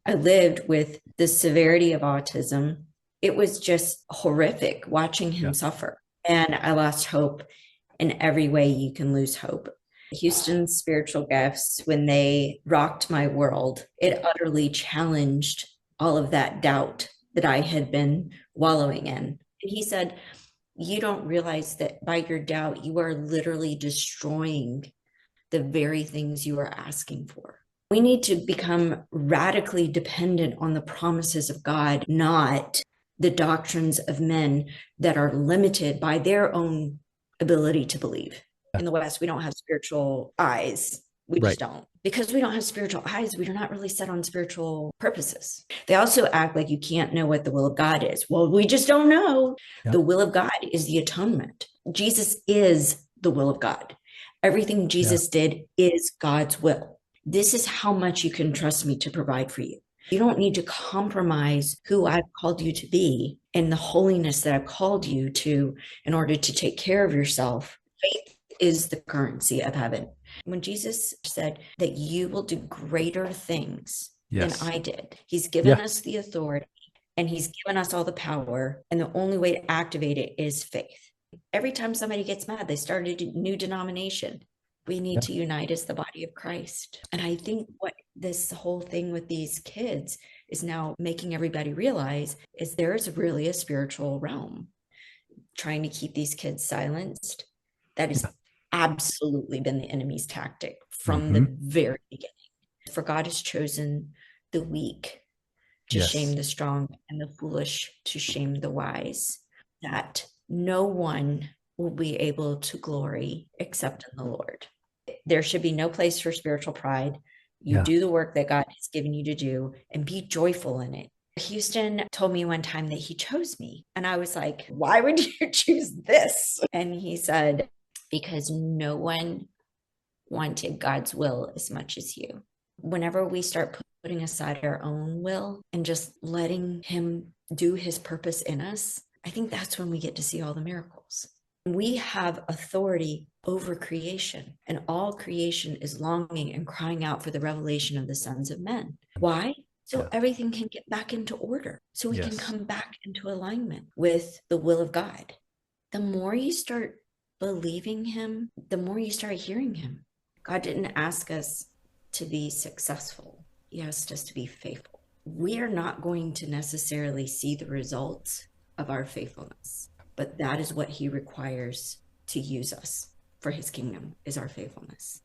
I lived with the severity of autism. It was just horrific watching him Yeah. suffer. And I lost hope in every way you can lose hope. Houston's spiritual gifts, when they rocked my world, it utterly challenged all of that doubt that I had been wallowing in. And he said, you don't realize that by your doubt, you are literally destroying the very things you are asking for. We need to become radically dependent on the promises of God, not the doctrines of men that are limited by their own ability to believe. Yeah. In the West, we don't have spiritual eyes. We just Right. don't. Because we don't have spiritual eyes, we are not really set on spiritual purposes. They also act like you can't know what the will of God is. Well, we just don't know. Yeah. The will of God is the atonement. Jesus is the will of God. Everything Yeah. Jesus did is God's will. This is how much you can trust me to provide for you. You don't need to compromise who I've called you to be and the holiness that I've called you to in order to take care of yourself. Faith is the currency of heaven. When Jesus said that you will do greater things than Yes. I did, he's given Yeah. us the authority and he's given us all the power. And the only way to activate it is faith. Every time somebody gets mad, they start a new denomination. We need Yeah. to unite as the body of Christ. And I think what this whole thing with these kids is now making everybody realize is there's really a spiritual realm. Trying to keep these kids silenced, that has Yeah. absolutely been the enemy's tactic from Hmm. the very beginning. For God has chosen the weak to shame Yes. the strong and the foolish to shame the wise, that no one will be able to glory except in the Lord. There should be no place for spiritual pride. You Yeah. do the work that God has given you to do and be joyful in it. Houston told me one time that he chose me. And I was like, why would you choose this? And he said, because no one wanted God's will as much as you. Whenever we start putting aside our own will and just letting Him do His purpose in us, I think that's when we get to see all the miracles. We have authority over creation, and all creation is longing and crying out for the revelation of the sons of men. Why? So Yeah. everything can get back into order, so we can Yes. come back into alignment with the will of God. The more you start believing Him, the more you start hearing Him. God didn't ask us to be successful, He asked us to be faithful. We are not going to necessarily see the results of our faithfulness, but that is what He requires to use us for His kingdom, is our faithfulness.